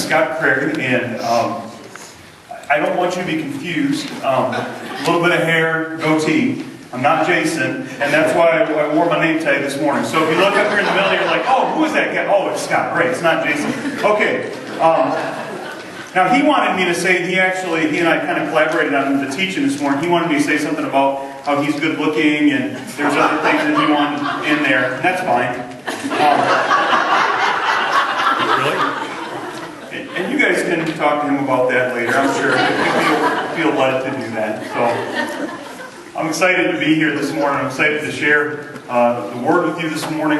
Scott Crary, and I don't want you to be confused. A little bit of hair, goatee. I'm not Jason, and that's why I wore my name tag this morning. So if you look up here in the middle, you're like, oh, who is that guy? Oh, it's Scott. Great, it's not Jason. Okay. Now he wanted me to say, he and I kind of collaborated on the teaching this morning. He wanted me to say something about how he's good looking, and there's other things that he wanted in there. And that's fine. Really? And you guys can talk to him about that later, I'm sure, if you feel led to do that. So I'm excited to be here this morning. I'm excited to share the Word with you this morning.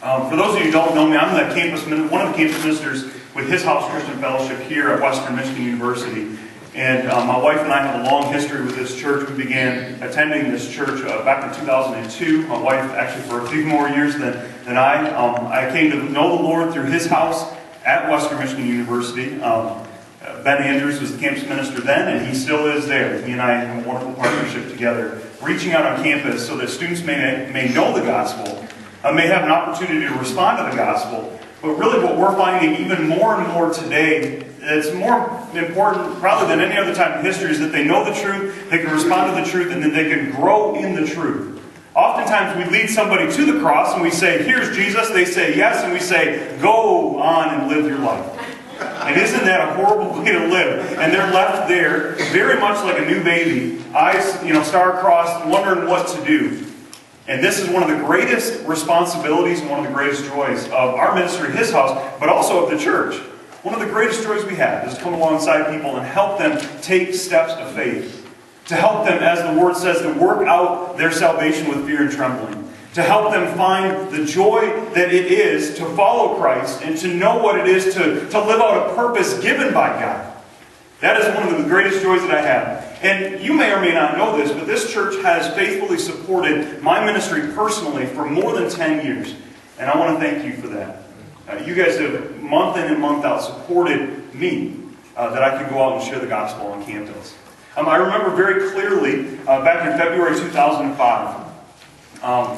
For those of you who don't know me, I'm one of the campus ministers with His House Christian Fellowship here at Western Michigan University. And my wife and I have a long history with this church. We began attending this church back in 2002. My wife actually for a few more years than I. I came to know the Lord through His house at Western Michigan University. Ben Andrews was the campus minister then, and he still is there. He and I have a wonderful partnership together, reaching out on campus so that students may know the gospel, may have an opportunity to respond to the gospel. But really what we're finding even more and more today, it's more important probably than any other time in history, is that they know the truth, they can respond to the truth, and then they can grow in the truth. Oftentimes we lead somebody to the cross and we say, here's Jesus. They say yes, and we say, go on and live your life. And isn't that a horrible way to live? And they're left there very much like a new baby, eyes star-crossed, wondering what to do. And this is one of the greatest responsibilities and one of the greatest joys of our ministry, His House, but also of the church. One of the greatest joys we have is to come alongside people and help them take steps of faith. To help them, as the Word says, to work out their salvation with fear and trembling. To help them find the joy that it is to follow Christ and to know what it is to live out a purpose given by God. That is one of the greatest joys that I have. And you may or may not know this, but this church has faithfully supported my ministry personally for more than 10 years. And I want to thank you for that. You guys have, month in and month out, supported me that I could go out and share the gospel on campus. I remember very clearly back in February 2005,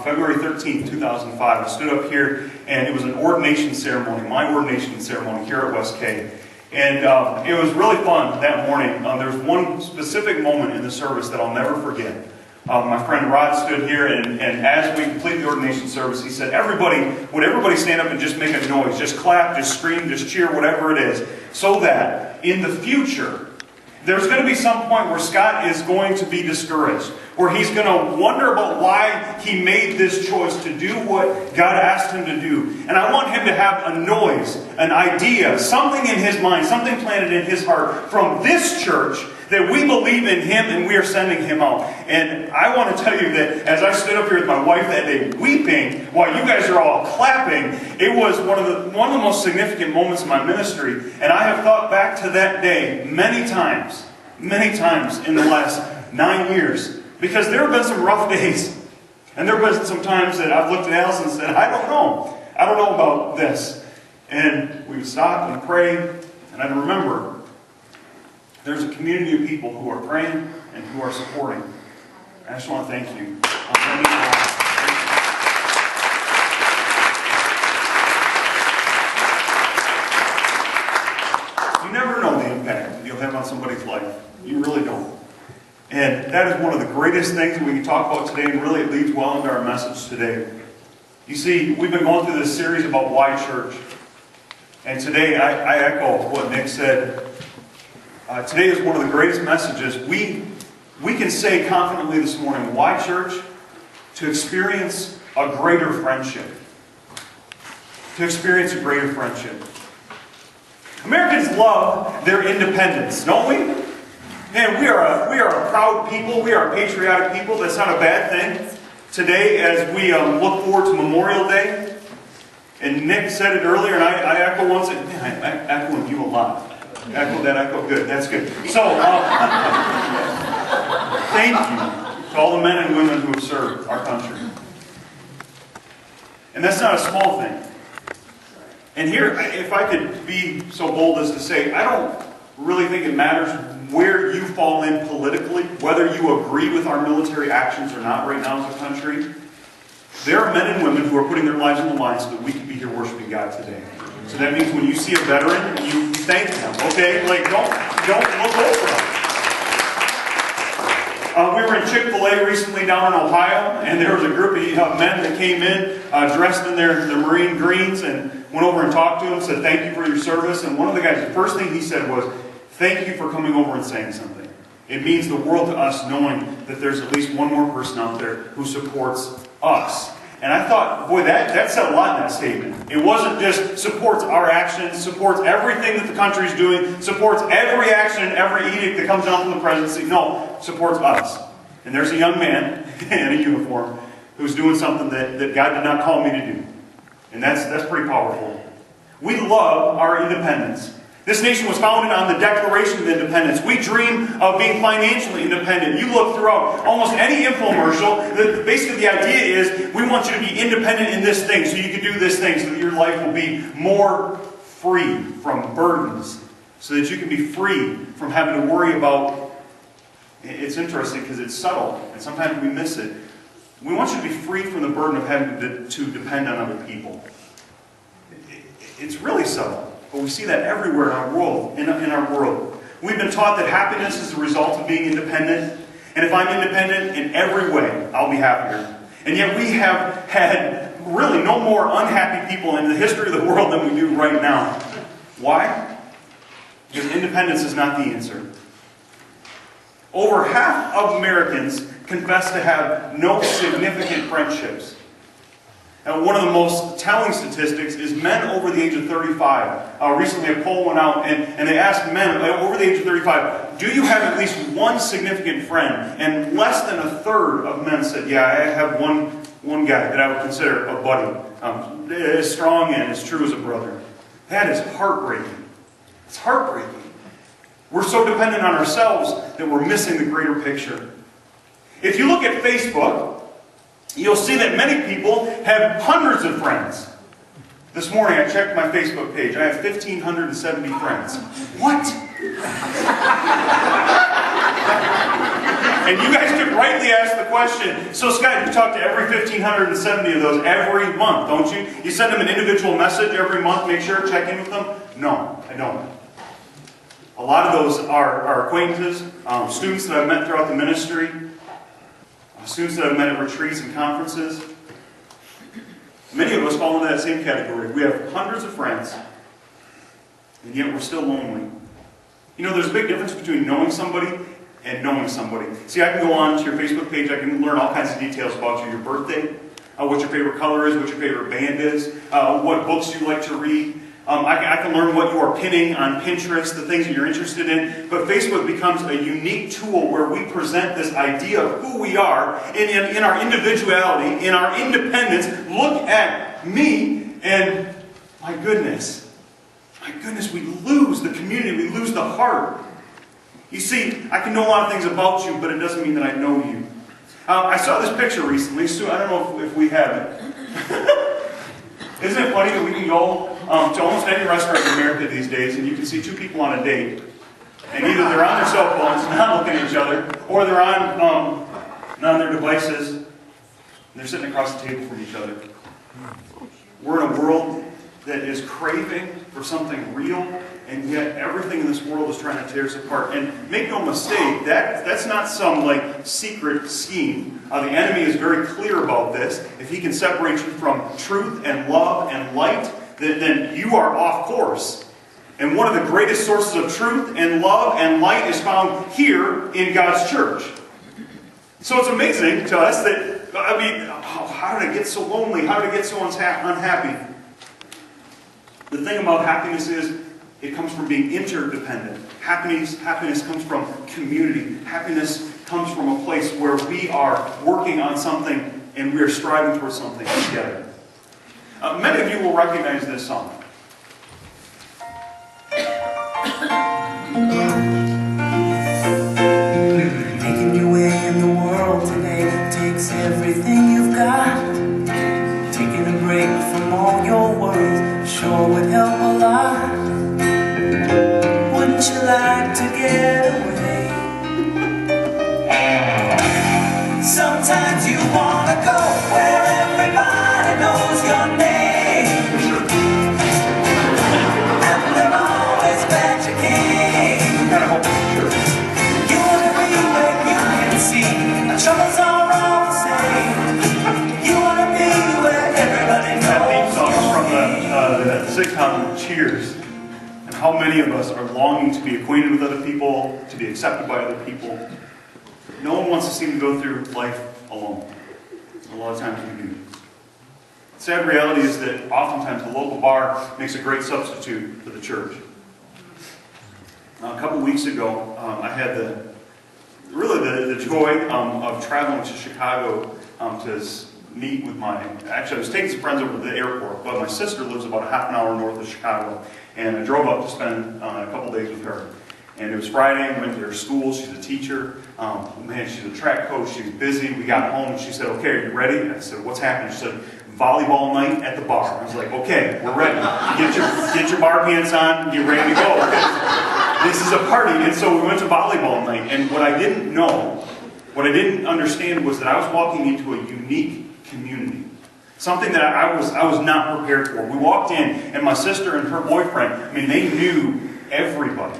February 13th, 2005, I stood up here and it was an ordination ceremony, my ordination ceremony here at West K. And it was really fun that morning. There was one specific moment in the service that I'll never forget. My friend Rod stood here, and as we completed the ordination service, he said, would everybody stand up and just make a noise? Just clap, just scream, just cheer, whatever it is. So that in the future, there's going to be some point where Scott is going to be discouraged. Where he's going to wonder about why he made this choice to do what God asked him to do. And I want him to have a noise, an idea, something in his mind, something planted in his heart from this church that we believe in him and we are sending him out. And I want to tell you that as I stood up here with my wife that day weeping while you guys are all clapping, it was one of the most significant moments in my ministry. And I have thought back to that day many times in the last 9 years. Because there have been some rough days. And there have been some times that I've looked at Alice and said, I don't know about this. And we would stop and pray. And I'd remember, there's a community of people who are praying and who are supporting. I just want to thank you. You never know the impact you'll have on somebody's life. You really don't. And that is one of the greatest things that we can talk about today, and really it leads well into our message today. You see, we've been going through this series about why church. And today, I echo what Nick said. Today is one of the greatest messages. We can say confidently this morning, why church? To experience a greater friendship. To experience a greater friendship. Americans love their independence, don't we? Man, we are a proud people. We are a patriotic people. That's not a bad thing. Today, as we look forward to Memorial Day, and Nick said it earlier, and I echo once. Man, I echo with you a lot. Echo good. That's good. So, thank you to all the men and women who have served our country. And that's not a small thing. And here, if I could be so bold as to say, I don't really think it matters where you fall in politically, whether you agree with our military actions or not right now as a country. There are men and women who are putting their lives on the line so that we can be here worshiping God today. So that means when you see a veteran, you thank them, okay? Like, don't look over them. We were in Chick-fil-A recently down in Ohio, and there was a group of men that came in dressed in their marine greens and went over and talked to them, said thank you for your service. And one of the guys, the first thing he said was, thank you for coming over and saying something. It means the world to us knowing that there's at least one more person out there who supports us. And I thought, boy, that said a lot in that statement. It wasn't just supports our actions, supports everything that the country's doing, supports every action and every edict that comes down from the presidency. No, supports us. And there's a young man in a uniform who's doing something that God did not call me to do. And that's pretty powerful. We love our independence. This nation was founded on the Declaration of Independence. We dream of being financially independent. You look throughout almost any infomercial, basically the idea is we want you to be independent in this thing so you can do this thing so that your life will be more free from burdens, so that you can be free from having to worry about, it's interesting because it's subtle and sometimes we miss it. We want you to be free from the burden of having to depend on other people. It's really subtle. But we see that everywhere in our world. In our world, we've been taught that happiness is the result of being independent. And if I'm independent in every way, I'll be happier. And yet we have had really no more unhappy people in the history of the world than we do right now. Why? Because independence is not the answer. Over half of Americans confess to have no significant friendships. And one of the most telling statistics is men over the age of 35. Recently a poll went out and they asked men over the age of 35, do you have at least one significant friend? And less than a third of men said, yeah, I have one guy that I would consider a buddy. As strong and as true as a brother. That is heartbreaking. It's heartbreaking. We're so dependent on ourselves that we're missing the greater picture. If you look at Facebook, you'll see that many people have hundreds of friends. This morning I checked my Facebook page. I have 1,570 friends. What? And you guys could rightly ask the question, so Scott, you talk to every 1,570 of those every month, don't you? You send them an individual message every month, make sure, check in with them? No, I don't. A lot of those are acquaintances, students that I've met throughout the ministry, students that I've met at retreats and conferences. Many of us fall into that same category. We have hundreds of friends, and yet we're still lonely. You know, there's a big difference between knowing somebody and knowing somebody. See, I can go on to your Facebook page, I can learn all kinds of details about you, your birthday, what your favorite color is, what your favorite band is, what books you like to read. I can learn what you are pinning on Pinterest, the things that you're interested in. But Facebook becomes a unique tool where we present this idea of who we are in our individuality, in our independence. Look at me, and my goodness, we lose the community, we lose the heart. You see, I can know a lot of things about you, but it doesn't mean that I know you. I saw this picture recently, so I don't know if we have it. Isn't it funny that we can go to almost any restaurant in America these days and you can see two people on a date, and either they're on their cell phones, not looking at each other, or they're on their devices, and they're sitting across the table from each other. We're in a world that is craving for something real, and yet everything in this world is trying to tear us apart. And make no mistake, that's not some secret scheme. The enemy is very clear about this. If he can separate you from truth and love and light, then you are off course. And one of the greatest sources of truth and love and light is found here in God's church. So it's amazing to us that, how did I get so lonely? How did I get so unhappy? The thing about happiness is, it comes from being interdependent. Happiness comes from community. Happiness comes from a place where we are working on something and we are striving towards something together. Many of you will recognize this song. Making your way in the world today takes everything you've got. Taking a break from all your worries sure would help a lot. Wouldn't you like to get away? Sometimes you want to go where everybody knows your name, and they're always better. king. kind of hope it's true. You wanna be where you can see our troubles are all the same. You wanna be where everybody knows. That theme song is from the sitcom Cheers. And how many of us are longing to be acquainted with other people, to be accepted by other people. No one wants to seem to go through life alone. A lot of times we do. The sad reality is that oftentimes the local bar makes a great substitute for the church. A couple weeks ago, I had the joy of traveling to Chicago to meet with actually I was taking some friends over to the airport, but my sister lives about a half an hour north of Chicago, and I drove up to spend a couple days with her. And it was Friday, we went to her school, she's a teacher, man, she's a track coach, she's busy. We got home and she said, okay, are you ready? And I said, what's happening? She said, volleyball night at the bar. I was like, okay, we're ready. Get your bar pants on, get ready to go. This is a party. And so we went to volleyball night, and what I didn't understand was that I was walking into a unique community. Something that I was not prepared for. We walked in, and my sister and her boyfriend, I mean, they knew everybody.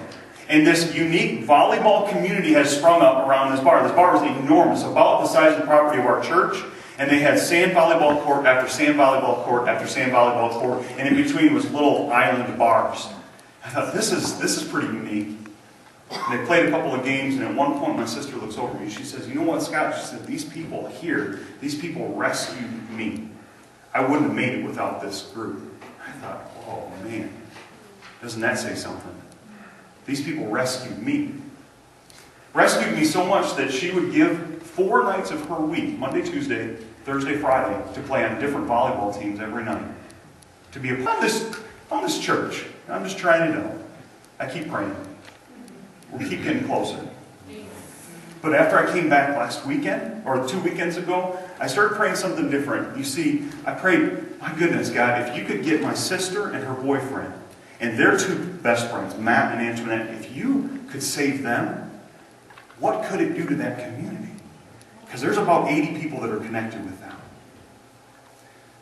And this unique volleyball community has sprung up around this bar. This bar was enormous, about the size of the property of our church. And they had sand volleyball court after sand volleyball court after sand volleyball court. And in between was little island bars. I thought, this is pretty unique. And they played a couple of games, and at one point my sister looks over at me. She says, you know what, Scott? She said, these people here, these people rescued me. I wouldn't have made it without this group. I thought, oh man, doesn't that say something? These people rescued me. Rescued me so much that she would give 4 nights of her week, Monday, Tuesday, Thursday, Friday, to play on different volleyball teams every night. To be on this church. I'm just trying it out. I keep praying. We'll keep getting closer. But after I came back last weekend, or 2 weekends ago, I started praying something different. You see, I prayed, my goodness, God, if you could get my sister and her boyfriend, and their 2 best friends, Matt and Antoinette, if you could save them, what could it do to that community? Because there's about 80 people that are connected with them.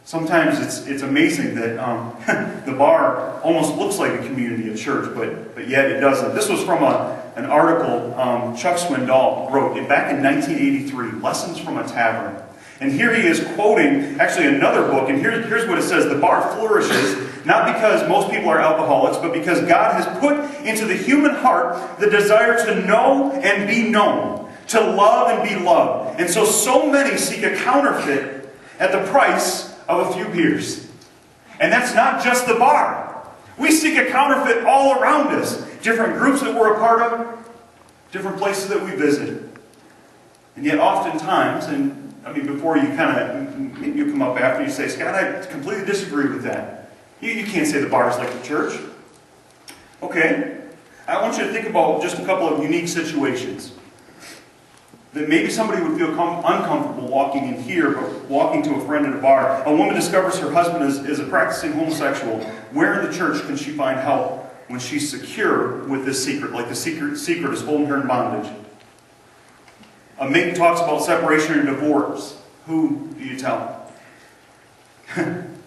Sometimes it's amazing that the bar almost looks like a community at church, but yet it doesn't. This was from an article Chuck Swindoll wrote back in 1983, Lessons from a Tavern. And here he is quoting actually another book, and here's what it says. The bar flourishes not because most people are alcoholics, but because God has put into the human heart the desire to know and be known, to love and be loved. And so many seek a counterfeit at the price of a few beers. And that's not just the bar. We seek a counterfeit all around us. Different groups that we're a part of, different places that we visit. And yet oftentimes, and I mean, before you you come up after, you say, Scott, I completely disagree with that. You can't say the bar is like the church. Okay. I want you to think about just a couple of unique situations. That maybe somebody would feel uncomfortable walking in here, but walking to a friend at a bar. A woman discovers her husband is a practicing homosexual. Where in the church can she find help when she's secure with this secret? Like the secret is holding her in bondage. A mate talks about separation and divorce. Who do you tell?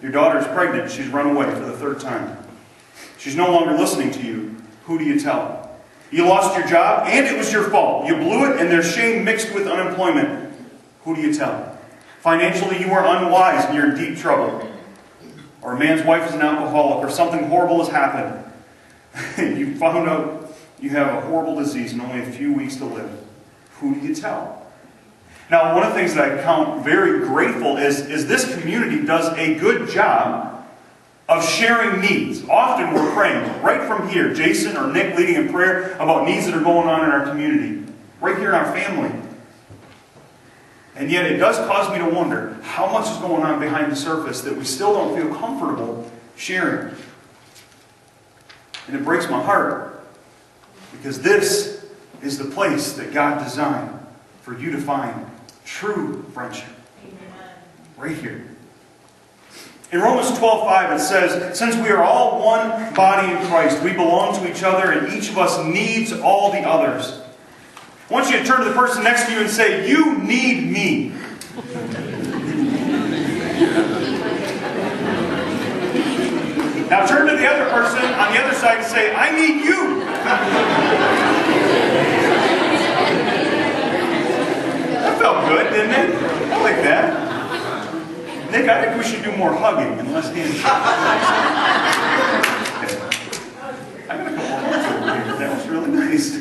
Your daughter's pregnant. She's run away for the 3rd time. She's no longer listening to you. Who do you tell? You lost your job and it was your fault. You blew it and there's shame mixed with unemployment. Who do you tell? Financially you are unwise and you're in deep trouble. Or a man's wife is an alcoholic or something horrible has happened. You found out you have a horrible disease and only a few weeks to live. Who do you tell? Now, one of the things that I count very grateful is this community does a good job of sharing needs. Often we're praying right from here. Jason or Nick leading in prayer about needs that are going on in our community. Right here in our family. And yet it does cause me to wonder how much is going on behind the surface that we still don't feel comfortable sharing. And it breaks my heart. Because this is the place that God designed for you to find true friendship. Amen. Right here. In Romans 12:5 it says, since we are all one body in Christ, we belong to each other and each of us needs all the others. I want you to turn to the person next to you and say, you need me. Now Now turn to the other person on the other side and say, I need you. That felt good, didn't it? I like that. Nick, I think we should do more hugging and less handshakes. I got a couple of words over here. That was really nice.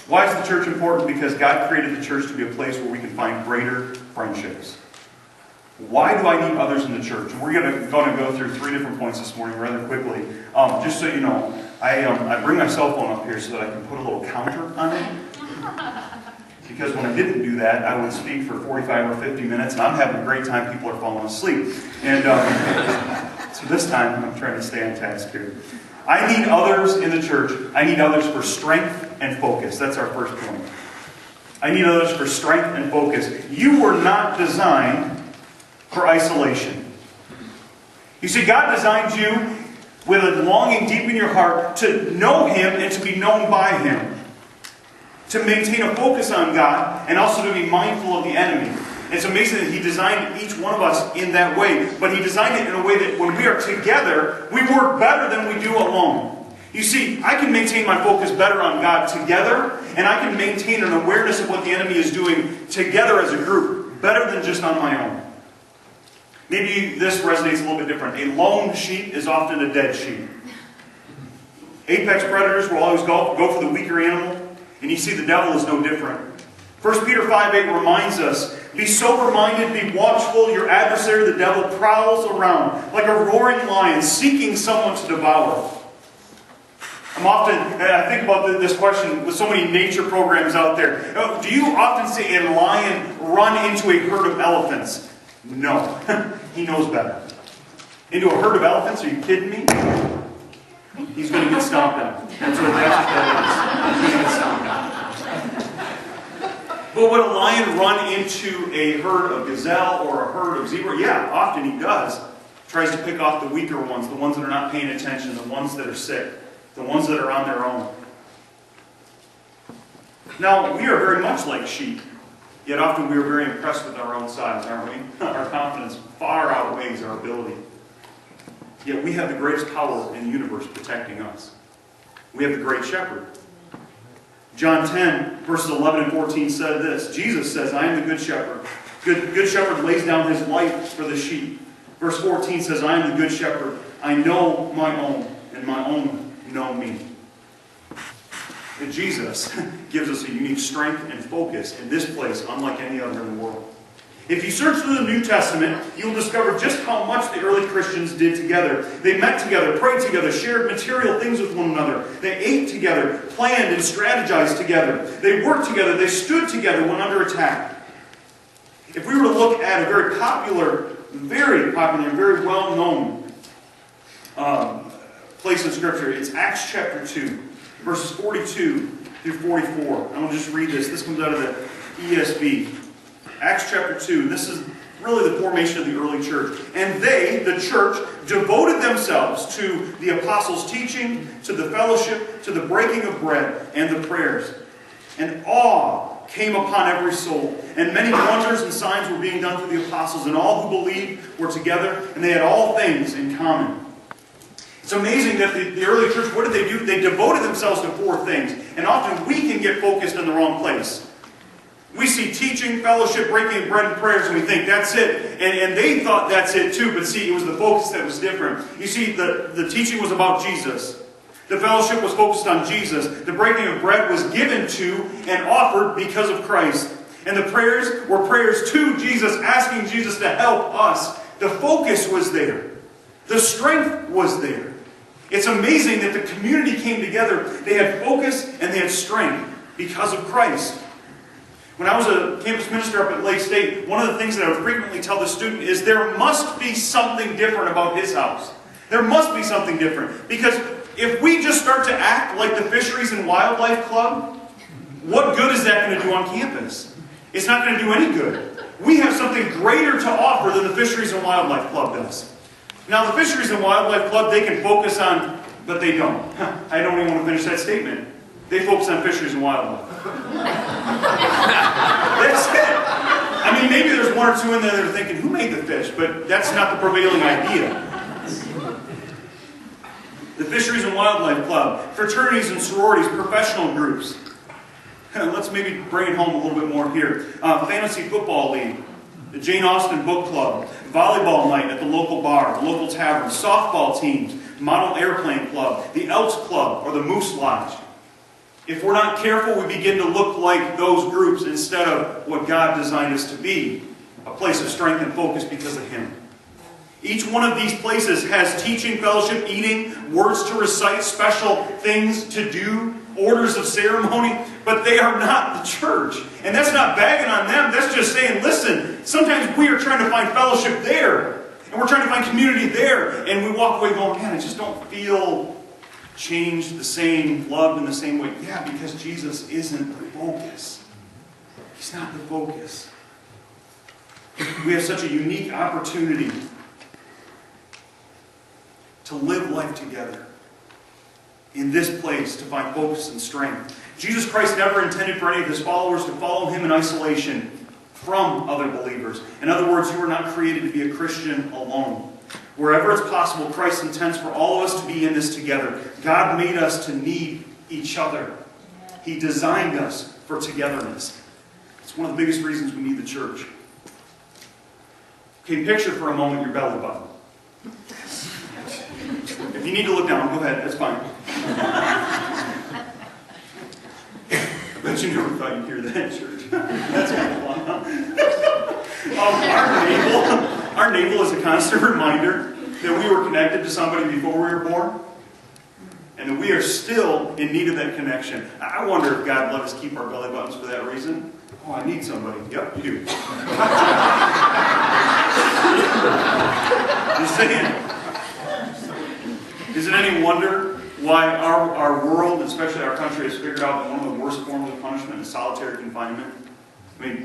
Why is the church important? Because God created the church to be a place where we can find greater friendships. Why do I need others in the church? And we're going to go through 3 different points this morning rather quickly. Just so you know, I bring my cell phone up here so that I can put a little counter on it. Because when I didn't do that, I would speak for 45 or 50 minutes, and I'm having a great time. People are falling asleep. And so this time, I'm trying to stay on task here. I need others in the church. I need others for strength and focus. That's our first point. I need others for strength and focus. You were not designed for isolation. You see, God designed you with a longing deep in your heart to know Him and to be known by Him. To maintain a focus on God and also to be mindful of the enemy. It's amazing that He designed each one of us in that way, but He designed it in a way that when we are together, we work better than we do alone. You see, I can maintain my focus better on God together, and I can maintain an awareness of what the enemy is doing together as a group, better than just on my own. Maybe this resonates a little bit different. A lone sheep is often a dead sheep. Apex predators will always go for the weaker animal, and you see the devil is no different. 1 Peter 5:8 reminds us, be sober-minded, be watchful. Your adversary, the devil, prowls around like a roaring lion, seeking someone to devour. I think about this question with so many nature programs out there. Do you often see a lion run into a herd of elephants? No. He knows better. Into a herd of elephants? Are you kidding me? He's going to get stomped on. That's what that is. He's going to get stomped on. But would a lion run into a herd of gazelle or a herd of zebra? Yeah, often he does. Tries to pick off the weaker ones, the ones that are not paying attention, the ones that are sick, the ones that are on their own. Now, we are very much like sheep, yet often we are very impressed with our own size, aren't we? Our confidence far outweighs our ability. Yet we have the greatest power in the universe protecting us. We have the great shepherd. John 10, verses 11 and 14 said this. Jesus says, I am the good shepherd. Good shepherd lays down his life for the sheep. Verse 14 says, I am the good shepherd. I know my own, and my own know me. And Jesus gives us a unique strength and focus in this place, unlike any other in the world. If you search through the New Testament, you'll discover just how much the early Christians did together. They met together, prayed together, shared material things with one another. They ate together, planned and strategized together. They worked together, they stood together when under attack. If we were to look at a very popular, and very well-known place in Scripture, it's Acts chapter 2, verses 42 through 44. I'm going to just read this. This comes out of the ESV. Acts chapter 2, this is really the formation of the early church. And they, the church, devoted themselves to the apostles' teaching, to the fellowship, to the breaking of bread, and the prayers. And awe came upon every soul. And many wonders and signs were being done through the apostles. And all who believed were together, and they had all things in common. It's amazing that the early church, what did they do? They devoted themselves to 4 things. And often we can get focused in the wrong place. We see teaching, fellowship, breaking of bread, and prayers, and we think that's it. And they thought that's it too, but see, it was the focus that was different. You see, the teaching was about Jesus. The fellowship was focused on Jesus. The breaking of bread was given to and offered because of Christ. And the prayers were prayers to Jesus, asking Jesus to help us. The focus was there. The strength was there. It's amazing that the community came together. They had focus and they had strength because of Christ. When I was a campus minister up at Lake State, one of the things that I would frequently tell the student is there must be something different about his house. There must be something different. Because if we just start to act like the Fisheries and Wildlife Club, what good is that going to do on campus? It's not going to do any good. We have something greater to offer than the Fisheries and Wildlife Club does. Now, the Fisheries and Wildlife Club, they can focus on, but they don't. I don't even want to finish that statement. They focus on fisheries and wildlife. That's it. I mean, maybe there's 1 or 2 in there that are thinking, who made the fish? But that's not the prevailing idea. the Fisheries and Wildlife Club, fraternities and sororities, professional groups. Let's maybe bring it home a little bit more here. Fantasy Football League, the Jane Austen Book Club, volleyball night at the local bar, the local tavern, softball teams, model airplane club, the Elks Club, or the Moose Lodge. If we're not careful, we begin to look like those groups instead of what God designed us to be, a place of strength and focus because of Him. Each one of these places has teaching, fellowship, eating, words to recite, special things to do, orders of ceremony, but they are not the church. And that's not bagging on them. That's just saying, listen, sometimes we are trying to find fellowship there, and we're trying to find community there, and we walk away going, man, I just don't feel changed the same, loved in the same way. Yeah, because Jesus isn't the focus. He's not the focus. We have such a unique opportunity to live life together in this place, to find focus and strength. Jesus Christ never intended for any of His followers to follow Him in isolation from other believers. In other words, you were not created to be a Christian alone. Wherever it's possible, Christ intends for all of us to be in this together. God made us to need each other. He designed us for togetherness. It's one of the biggest reasons we need the church. Okay, picture for a moment your belly button. If you need to look down, go ahead, that's fine. I bet you never thought you'd hear that in church. That's kind of fun, huh? Our navel is a constant reminder that we were connected to somebody before we were born, and that we are still in need of that connection. I wonder if God let us keep our belly buttons for that reason. Oh, I need somebody. Yep, you do. Just saying. Is it any wonder why our world, especially our country, has figured out that one of the worst forms of punishment is solitary confinement? I mean,